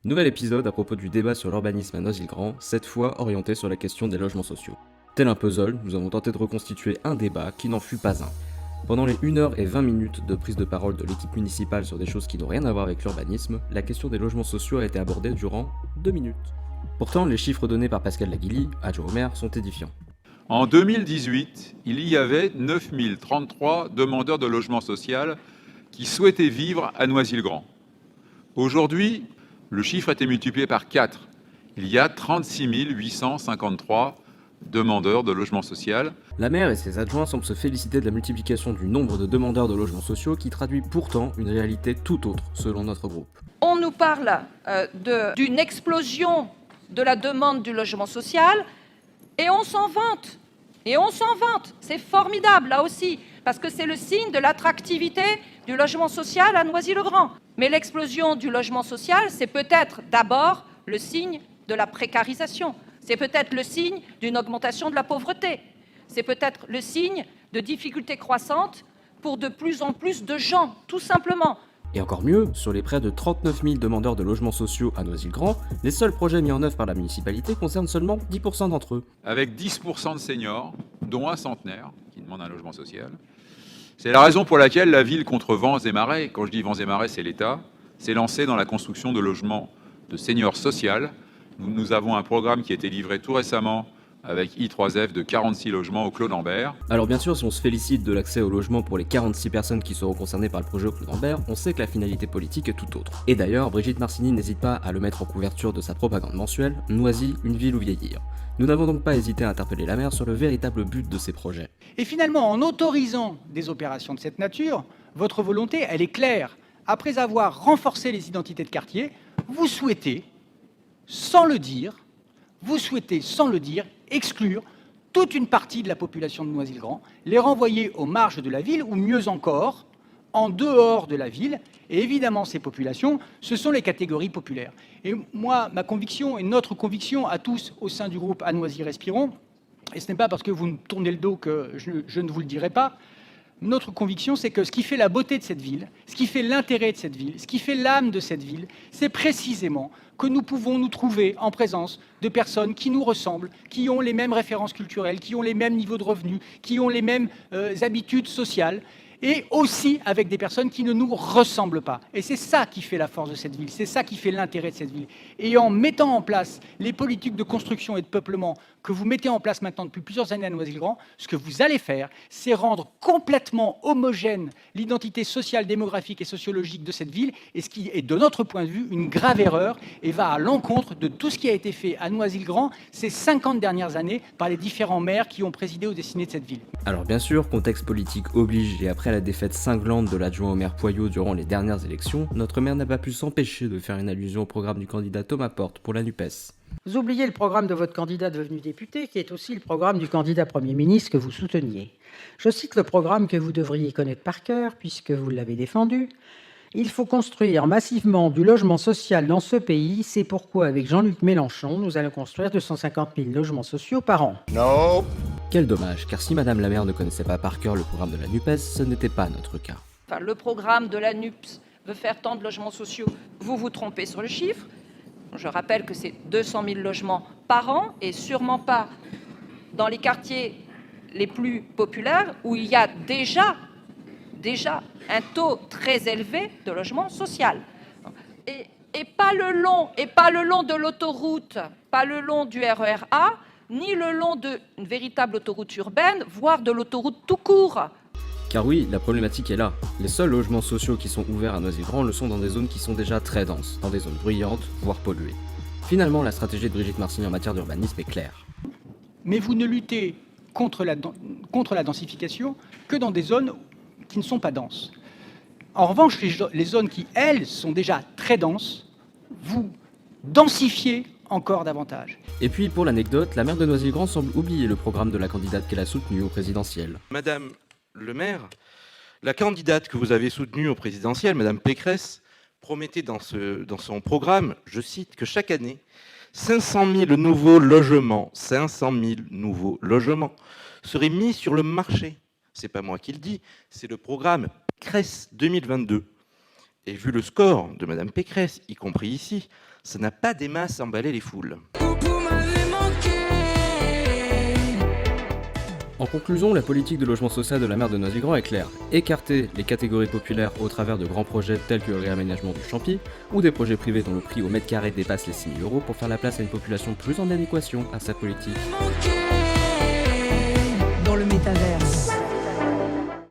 Nouvel épisode à propos du débat sur l'urbanisme à Noisy-le-Grand, cette fois orienté sur la question des logements sociaux. Tel un puzzle, nous avons tenté de reconstituer un débat qui n'en fut pas un. Pendant les 1h20 de prise de parole de l'équipe municipale sur des choses qui n'ont rien à voir avec l'urbanisme, la question des logements sociaux a été abordée durant 2 minutes. Pourtant, les chiffres donnés par Pascal Laguilly, adjoint au maire, sont édifiants. En 2018, il y avait 9033 demandeurs de logement social qui souhaitaient vivre à Noisy-le-Grand. Aujourd'hui, le chiffre a été multiplié par 4. Il y a 36 853 demandeurs de logement social. La maire et ses adjoints semblent se féliciter de la multiplication du nombre de demandeurs de logements sociaux qui traduit pourtant une réalité tout autre, selon notre groupe. On nous parle d'une explosion de la demande du logement social et on s'en vante. C'est formidable, là aussi, parce que c'est le signe de l'attractivité du logement social à Noisy-le-Grand. Mais l'explosion du logement social, c'est peut-être d'abord le signe de la précarisation. C'est peut-être le signe d'une augmentation de la pauvreté. C'est peut-être le signe de difficultés croissantes pour de plus en plus de gens, tout simplement. Et encore mieux, sur les près de 39 000 demandeurs de logements sociaux à Noisy-le-Grand, les seuls projets mis en œuvre par la municipalité concernent seulement 10% d'entre eux. Avec 10% de seniors, dont un centenaire, qui demande un logement social. C'est la raison pour laquelle la ville, contre vents et marées, quand je dis vents et marées, c'est l'État, s'est lancée dans la construction de logements de seniors social. Nous avons un programme qui a été livré tout récemment avec I3F de 46 logements au Clos Lambert. Alors bien sûr, si on se félicite de l'accès au logement pour les 46 personnes qui seront concernées par le projet au Clos Lambert, on sait que la finalité politique est tout autre. Et d'ailleurs, Brigitte Marcini n'hésite pas à le mettre en couverture de sa propagande mensuelle, Noisy, une ville où vieillir. Nous n'avons donc pas hésité à interpeller la maire sur le véritable but de ces projets. Et finalement, en autorisant des opérations de cette nature, votre volonté, elle est claire. Après avoir renforcé les identités de quartier, vous souhaitez, sans le dire, exclure toute une partie de la population de Noisy-le-Grand, les renvoyer aux marges de la ville, ou mieux encore, en dehors de la ville. Et évidemment, ces populations, ce sont les catégories populaires. Et moi, ma conviction et notre conviction à tous au sein du groupe À Noisy Respirons, et ce n'est pas parce que vous me tournez le dos que je ne vous le dirai pas, notre conviction, c'est que ce qui fait la beauté de cette ville, ce qui fait l'intérêt de cette ville, ce qui fait l'âme de cette ville, c'est précisément que nous pouvons nous trouver en présence de personnes qui nous ressemblent, qui ont les mêmes références culturelles, qui ont les mêmes niveaux de revenus, qui ont les mêmes habitudes sociales, et aussi avec des personnes qui ne nous ressemblent pas. Et c'est ça qui fait la force de cette ville, c'est ça qui fait l'intérêt de cette ville. Et en mettant en place les politiques de construction et de peuplement que vous mettez en place maintenant depuis plusieurs années à Noisy-le-Grand, ce que vous allez faire, c'est rendre complètement homogène l'identité sociale, démographique et sociologique de cette ville, et ce qui est, de notre point de vue, une grave erreur, et va à l'encontre de tout ce qui a été fait à Noisy-le-Grand ces 50 dernières années par les différents maires qui ont présidé aux destinées de cette ville. Alors bien sûr, contexte politique oblige, et après la défaite cinglante de l'adjoint au maire Poyot durant les dernières élections, notre maire n'a pas pu s'empêcher de faire une allusion au programme du candidat Thomas Porte pour la NUPES. Vous oubliez le programme de votre candidat devenu député, qui est aussi le programme du candidat Premier ministre que vous souteniez. Je cite le programme que vous devriez connaître par cœur, puisque vous l'avez défendu. « Il faut construire massivement du logement social dans ce pays. C'est pourquoi, avec Jean-Luc Mélenchon, nous allons construire 250 000 logements sociaux par an. » Non. Quel dommage, car si madame la maire ne connaissait pas par cœur le programme de la NUPES, ce n'était pas notre cas. Enfin, le programme de la NUPES veut faire tant de logements sociaux. Vous vous trompez sur le chiffre. Je rappelle que c'est 200 000 logements par an et sûrement pas dans les quartiers les plus populaires où il y a déjà un taux très élevé de logement social. Et pas le long de l'autoroute, pas le long du RER A, ni le long d'une véritable autoroute urbaine, voire de l'autoroute tout court. Car oui, la problématique est là. Les seuls logements sociaux qui sont ouverts à Noisy-le-Grand le sont dans des zones qui sont déjà très denses, dans des zones bruyantes, voire polluées. Finalement, la stratégie de Brigitte Marcini en matière d'urbanisme est claire. Mais vous ne luttez contre la densification que dans des zones qui ne sont pas denses. En revanche, les zones qui, elles, sont déjà très denses, vous densifiez encore davantage. Et puis, pour l'anecdote, la maire de Noisy-le-Grand semble oublier le programme de la candidate qu'elle a soutenue au présidentiel. Madame le maire, la candidate que vous avez soutenue au présidentiel, Madame Pécresse, promettait dans son programme, je cite, que chaque année, 500 000 nouveaux logements seraient mis sur le marché. C'est pas moi qui le dis, c'est le programme Pécresse 2022. Et vu le score de Madame Pécresse, y compris ici, ça n'a pas des masses emballé les foules. En conclusion, la politique de logement social de la maire de Noisy-le-Grand est claire. Écarter les catégories populaires au travers de grands projets tels que le réaménagement du Champy, ou des projets privés dont le prix au mètre carré dépasse les 6 000 € pour faire la place à une population plus en adéquation à sa politique.